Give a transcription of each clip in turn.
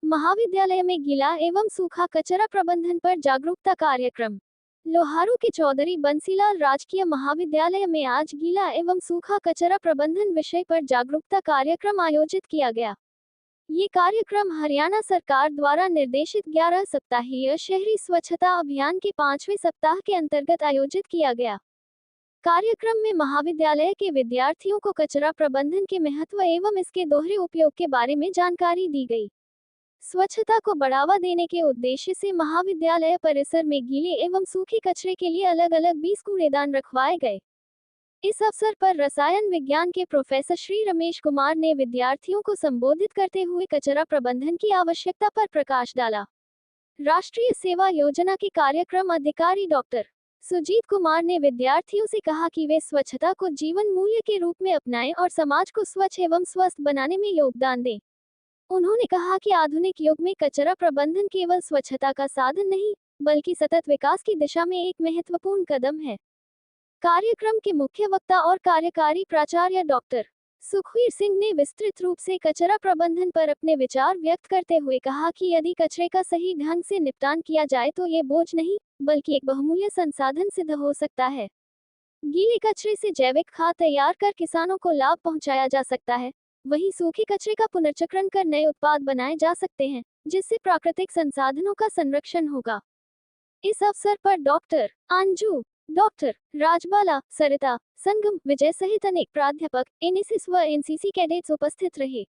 महाविद्यालय में गीला एवं सूखा कचरा प्रबंधन पर जागरूकता कार्यक्रम। लोहारू के चौधरी बंसीलाल राजकीय महाविद्यालय में आज गीला एवं सूखा कचरा प्रबंधन विषय पर जागरूकता कार्यक्रम आयोजित किया गया। ये कार्यक्रम हरियाणा सरकार द्वारा निर्देशित 11 सप्ताहीय शहरी स्वच्छता अभियान के 5वें सप्ताह के अंतर्गत आयोजित किया गया। कार्यक्रम में महाविद्यालय के विद्यार्थियों को कचरा प्रबंधन के महत्व एवं इसके दोहरे उपयोग के बारे में जानकारी दी गई। स्वच्छता को बढ़ावा देने के उद्देश्य से महाविद्यालय परिसर में गीले एवं सूखे कचरे के लिए अलग अलग 20 कूड़ेदान रखवाए गए। इस अवसर पर रसायन विज्ञान के प्रोफेसर श्री रमेश कुमार ने विद्यार्थियों को संबोधित करते हुए कचरा प्रबंधन की आवश्यकता पर प्रकाश डाला। राष्ट्रीय सेवा योजना के कार्यक्रम अधिकारी डॉक्टर सुजीत कुमार ने विद्यार्थियों से कहा कि वे स्वच्छता को जीवन मूल्य के रूप में अपनाएं और समाज को स्वच्छ एवं स्वस्थ बनाने में योगदान दें। उन्होंने कहा कि आधुनिक युग में कचरा प्रबंधन केवल स्वच्छता का साधन नहीं, बल्कि सतत विकास की दिशा में एक महत्वपूर्ण कदम है। कार्यक्रम के मुख्य वक्ता और कार्यकारी प्राचार्य डॉक्टर सुखवीर सिंह ने विस्तृत रूप से कचरा प्रबंधन पर अपने विचार व्यक्त करते हुए कहा कि यदि कचरे का सही ढंग से निपटान किया जाए तो ये बोझ नहीं, बल्कि एक बहुमूल्य संसाधन सिद्ध हो सकता है। गीले कचरे से जैविक खाद तैयार कर किसानों को लाभ पहुंचाया जा सकता है, वहीं सूखे कचरे का पुनर्चक्रण कर नए उत्पाद बनाए जा सकते हैं, जिससे प्राकृतिक संसाधनों का संरक्षण होगा। इस अवसर पर डॉक्टर अंजू, डॉक्टर राजबाला, सरिता, संगम, विजय सहित अनेक प्राध्यापक, एनएसएस व एनसीसी कैडेट्स उपस्थित रहे।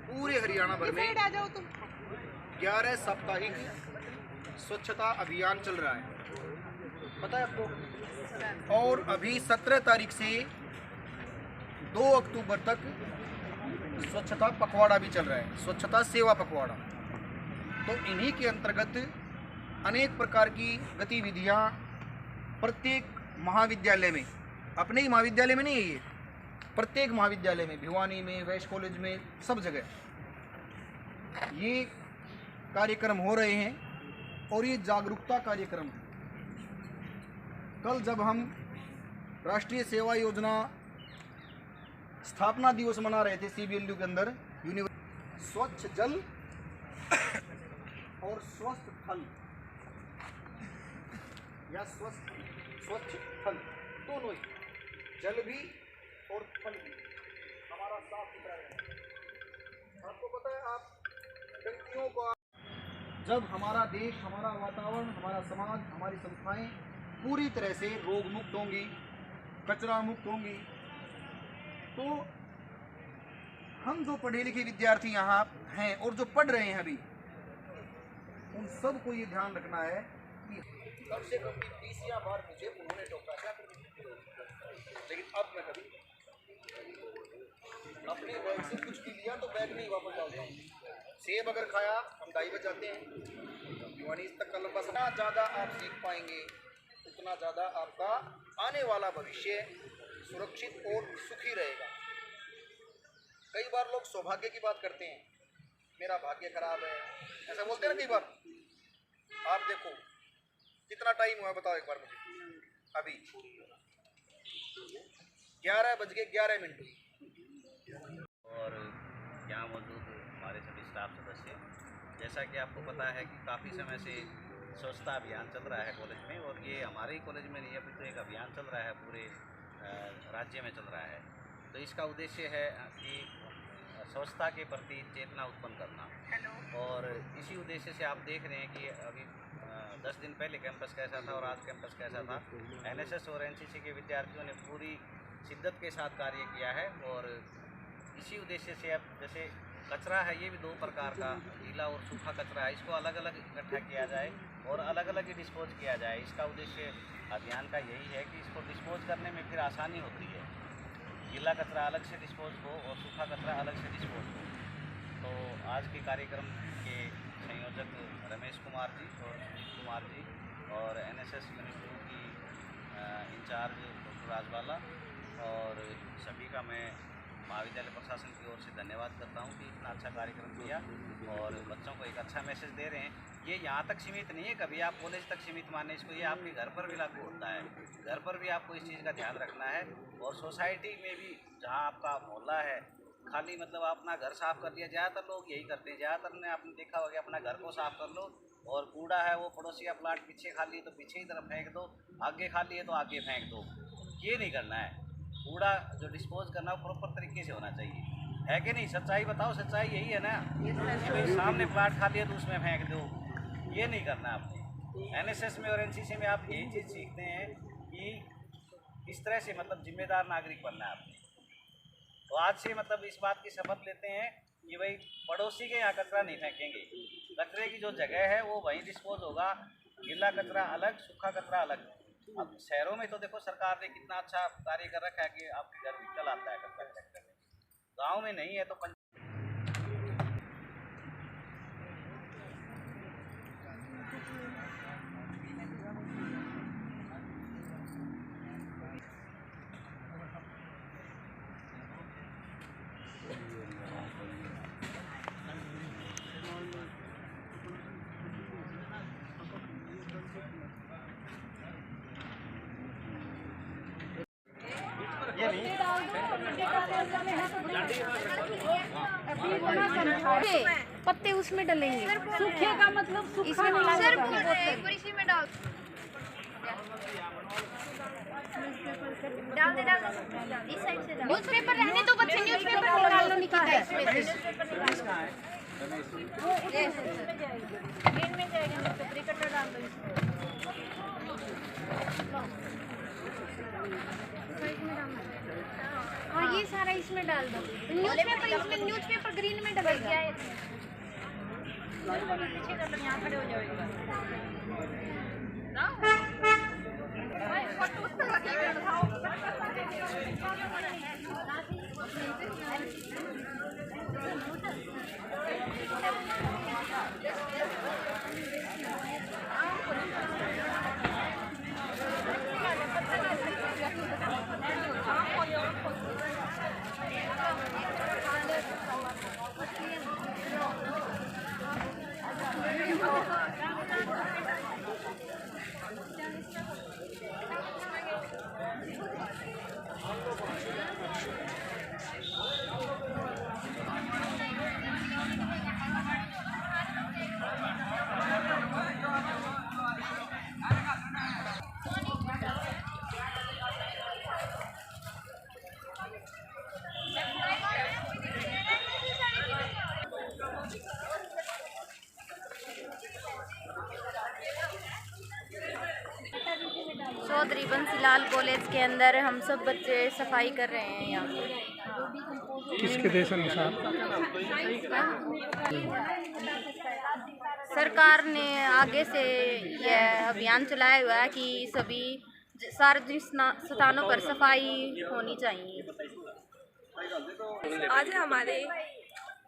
पूरे हरियाणा भर में 11 साप्ताहिक स्वच्छता अभियान चल रहा है, पता है आपको। और अभी 17 तारीख से 2 अक्टूबर तक स्वच्छता पखवाड़ा भी चल रहा है, स्वच्छता सेवा पखवाड़ा। तो इन्हीं के अंतर्गत अनेक प्रकार की गतिविधियां प्रत्येक महाविद्यालय में, अपने ही महाविद्यालय में नहीं है ये, प्रत्येक महाविद्यालय में, भिवानी में, वैश कॉलेज में, सब जगह ये कार्यक्रम हो रहे हैं। और ये जागरूकता कार्यक्रम है। कल जब हम राष्ट्रीय सेवा योजना स्थापना दिवस मना रहे थे CBLU के अंदर, स्वच्छ जल और स्वस्थ थल या स्वच्छ थल, दोनों ही, जल भी और फल भी हमारा साफ सुथरा रहेगा। आपको पता है, आप व्यक्तियों को, जब हमारा देश, हमारा वातावरण, हमारा समाज, हमारी संस्थाएं पूरी तरह से रोग मुक्त होंगी, कचरा मुक्त होंगी, तो हम जो पढ़े लिखे विद्यार्थी यहाँ हैं और जो पढ़ रहे हैं अभी, उन सब को ये ध्यान रखना है कि कम से कम 20 बार मुझे उन्होंने टोका, लेकिन अब मैं कभी अपने बैग से कुछ भी लिया तो बैग नहीं वापस डालता हूँ। सेब अगर खाया, हम दाई बच जाते हैं। भिवानी तक का लंबा समय, ज़्यादा आप सीख पाएंगे उतना ज़्यादा आपका आने वाला भविष्य सुरक्षित और सुखी रहेगा। कई बार लोग सौभाग्य की बात करते हैं, मेरा भाग्य खराब है, ऐसा बोलते हैं ना कई बार। आप देखो कितना टाइम हुआ, बताओ एक बार मुझे। अभी 11:11 हुई। और यहाँ मौजूद हमारे सभी स्टाफ सदस्य, जैसा कि आपको पता है कि काफ़ी समय से स्वच्छता अभियान चल रहा है कॉलेज में, और ये हमारे ही कॉलेज में नहीं, अभी तो एक अभियान चल रहा है, पूरे राज्य में चल रहा है। तो इसका उद्देश्य है कि स्वच्छता के प्रति चेतना उत्पन्न करना। और इसी उद्देश्य से आप देख रहे हैं कि अभी 10 दिन पहले कैंपस कैसा था और आज कैंपस कैसा था। NSS और NCC के विद्यार्थियों ने पूरी शिद्दत के साथ कार्य किया है। और इसी उद्देश्य से अब जैसे कचरा है, ये भी 2 प्रकार का, गीला और सूखा कचरा है, इसको अलग अलग इकट्ठा किया जाए और अलग अलग ही डिस्पोज किया जाए। इसका उद्देश्य अभियान का यही है कि इसको डिस्पोज करने में फिर आसानी होती है, गीला कचरा अलग से डिस्पोज हो और सूखा कचरा अलग से डिस्पोज हो। तो आज के कार्यक्रम के संयोजक रमेश कुमार जी और सुजीत कुमार जी और NSS यूनिट 2 की इंचार्ज डॉक्टर राजबाला और सभी का मैं महाविद्यालय प्रशासन की ओर से धन्यवाद करता हूँ कि इतना अच्छा कार्यक्रम किया और बच्चों को एक अच्छा मैसेज दे रहे हैं। ये यहाँ तक सीमित नहीं है, कभी आप कॉलेज तक सीमित माने इसको, ये आपके घर पर भी लागू होता है। घर पर भी आपको इस चीज़ का ध्यान रखना है और सोसाइटी में भी जहाँ आपका मोहल्ला है, खाली मतलब अपना घर साफ़ कर लिया, ज़्यादातर लोग यही करते हैं। ज़्यादातर ने आपने देखा होगा अपना घर को साफ़ कर लो और कूड़ा है वो पड़ोसी का प्लाट पीछे खा लिए तो पीछे की तरफ फेंक दो, आगे खा लिए तो आगे फेंक दो। ये नहीं करना है। कूड़ा जो डिस्पोज करना हो प्रॉपर तरीके से होना चाहिए, है कि नहीं? सच्चाई बताओ, सच्चाई यही है ना कि भाई सामने प्लाट खा लिया तो उसमें फेंक दो, ये नहीं करना आपने। एनएसएस में और एनसीसी में आप यही चीज़ सीखते हैं कि किस तरह से मतलब जिम्मेदार नागरिक बनना है आपने। तो आज से मतलब इस बात की शपथ लेते हैं कि भाई पड़ोसी के यहाँ कचरा नहीं फेंकेंगे, कचरे की जो जगह है वो वहीं डिस्पोज होगा, गीला कचरा अलग, सूखा कचरा अलग। अब शहरों में तो देखो सरकार ने कितना अच्छा कार्य कर रखा है कि आपके घर व्हीकल आता है कचरा कलेक्ट करने, गाँव में नहीं है तो पत्ते उसमें डलेंगे, सूखे का मतलब सूखा इसी में डाल दे इस साइड से न्यूज़पेपर रहने तो बच्चे न्यूज़पेपर निकाल लो, निकाल ग्रीन में जाएगा न्यूज़पेपर इकट्ठा डाल दो और ये सारा इसमें डाल दो। न्यूज़पेपर ग्रीन में डलेगा। पीछे कर लो, यहाँ खड़े हो जाओ। चौधरी बंसीलाल कॉलेज के अंदर हम सब बच्चे सफाई कर रहे हैं यहाँ पे। किसके देश अनुसार? सरकार ने आगे से यह अभियान चलाया हुआ है कि सभी सार्वजनिक स्थानों पर सफाई होनी चाहिए। आज हमारे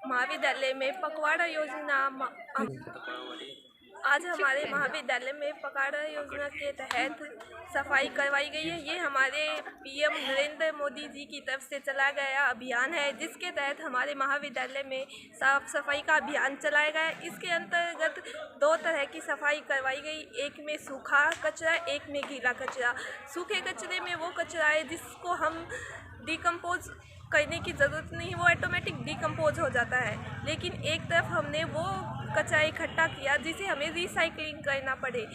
महाविद्यालय में पखवाड़ा योजना के तहत सफाई करवाई गई है। ये हमारे पीएम नरेंद्र मोदी जी की तरफ से चलाया गया अभियान है, जिसके तहत हमारे महाविद्यालय में साफ सफाई का अभियान चलाया गया है। इसके अंतर्गत 2 तरह की सफाई करवाई गई, एक में सूखा कचरा, एक में गीला कचरा। सूखे कचरे में वो कचरा है जिसको हम डिकम्पोज करने की ज़रूरत नहीं, वो ऑटोमेटिक डिकम्पोज हो जाता है। लेकिन एक तरफ हमने वो कचरा इकट्ठा किया जिसे हमें रिसाइकलिंग करना पड़े।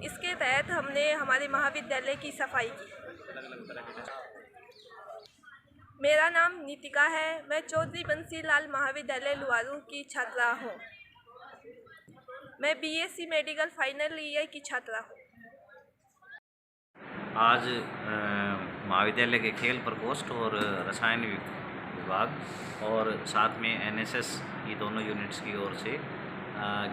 इसके तहत हमने हमारे महाविद्यालय की सफाई की। मेरा नाम नीतिका है, मैं चौधरी बंसीलाल महाविद्यालय लुहारू की छात्रा हूँ। मैं बीएससी मेडिकल फाइनल ईयर की छात्रा हूँ। आज महाविद्यालय के खेल प्रकोष्ठ और रसायन विभाग और साथ में एनएसएस की दोनों यूनिट्स की ओर से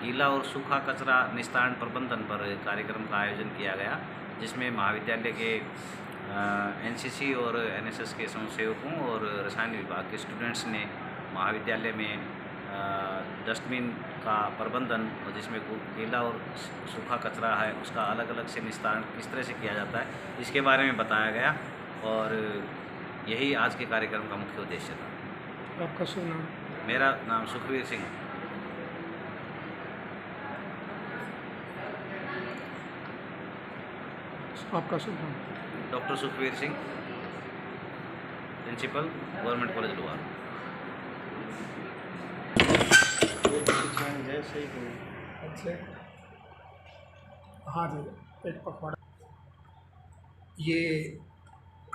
गीला और सूखा कचरा निस्तारण प्रबंधन पर कार्यक्रम का आयोजन किया गया, जिसमें महाविद्यालय के एनसीसी और एनएसएस के स्वयंसेवकों और रसायन विभाग के स्टूडेंट्स ने महाविद्यालय में डस्टबिन का प्रबंधन, और जिसमें गीला और सूखा कचरा है उसका अलग अलग से निस्तारण किस तरह से किया जाता है इसके बारे में बताया गया, और यही आज के कार्यक्रम का मुख्य उद्देश्य था। आपका शुभ नाम? मेरा नाम सुखवीर सिंह। आपका शुभ नाम? Doctor Sukhvir Singh, principal, government college Loharu. अच्छे। हाँ जी, एक पखवाड़ा। ये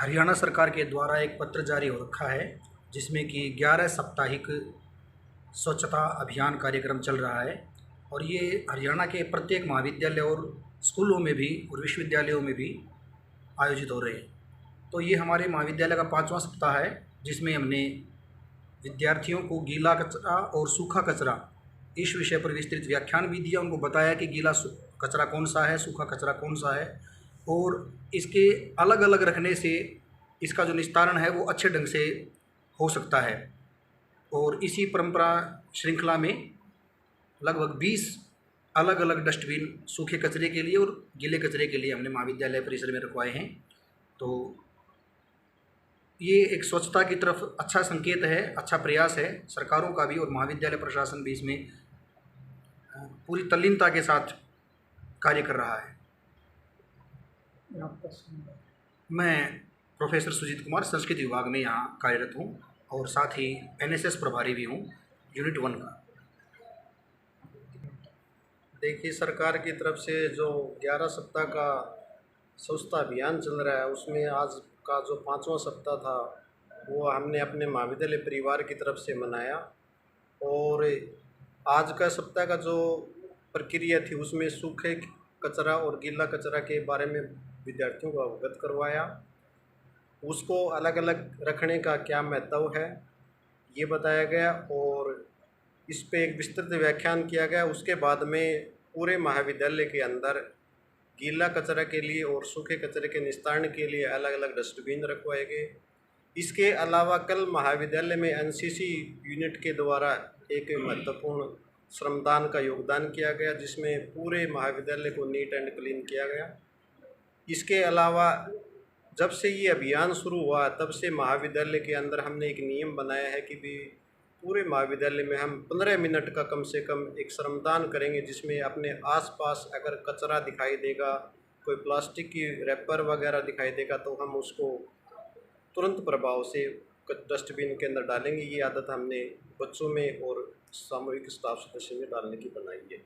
हरियाणा सरकार के द्वारा एक पत्र जारी हो रखा है जिसमें कि 11 साप्ताहिक स्वच्छता अभियान कार्यक्रम चल रहा है और ये हरियाणा के प्रत्येक महाविद्यालय और स्कूलों में भी और विश्वविद्यालयों में भी आयोजित हो रहे हैं। तो ये हमारे महाविद्यालय का 5वां सप्ताह है जिसमें हमने विद्यार्थियों को गीला कचरा और सूखा कचरा इस विषय पर विस्तृत व्याख्यान भी दिया। उनको बताया कि गीला कचरा कौन सा है, सूखा कचरा कौन सा है और इसके अलग अलग रखने से इसका जो निस्तारण है वो अच्छे ढंग से हो सकता है। और इसी परंपरा श्रृंखला में लगभग 20 अलग अलग डस्टबिन सूखे कचरे के लिए और गीले कचरे के लिए हमने महाविद्यालय परिसर में रखवाए हैं। तो ये एक स्वच्छता की तरफ अच्छा संकेत है, अच्छा प्रयास है सरकारों का भी और महाविद्यालय प्रशासन भी इसमें पूरी तल्लीनता के साथ कार्य कर रहा है। आपका शुभ नाम? मैं प्रोफेसर सुजीत कुमार संस्कृत विभाग में यहाँ कार्यरत हूँ और साथ ही एनएसएस प्रभारी भी हूँ यूनिट 1 का। देखिए, सरकार की तरफ से जो 11 सप्ताह का स्वच्छता अभियान चल रहा है उसमें आज का जो 5वां सप्ताह था वो हमने अपने महाविद्यालय परिवार की तरफ से मनाया। और आज का सप्ताह का जो प्रक्रिया थी उसमें सूखे कचरा और गीला कचरा के बारे में विद्यार्थियों को अवगत करवाया। उसको अलग अलग रखने का क्या महत्व है ये बताया गया और इस पे एक विस्तृत व्याख्यान किया गया। उसके बाद में पूरे महाविद्यालय के अंदर गीला कचरा के लिए और सूखे कचरे के निस्तारण के लिए अलग अलग डस्टबिन रखवाए गए। इसके अलावा कल महाविद्यालय में एनसीसी यूनिट के द्वारा एक महत्वपूर्ण श्रमदान का योगदान किया गया जिसमें पूरे महाविद्यालय को नीट एंड क्लीन किया गया। इसके अलावा जब से ये अभियान शुरू हुआ तब से महाविद्यालय के अंदर हमने एक नियम बनाया है कि भी पूरे महाविद्यालय में हम 15 मिनट का कम से कम एक श्रमदान करेंगे जिसमें अपने आसपास अगर कचरा दिखाई देगा, कोई प्लास्टिक की रैपर वगैरह दिखाई देगा तो हम उसको तुरंत प्रभाव से डस्टबिन के अंदर डालेंगे। ये आदत हमने बच्चों में और सामूहिक स्टाफ सदस्य में डालने की बनाई है।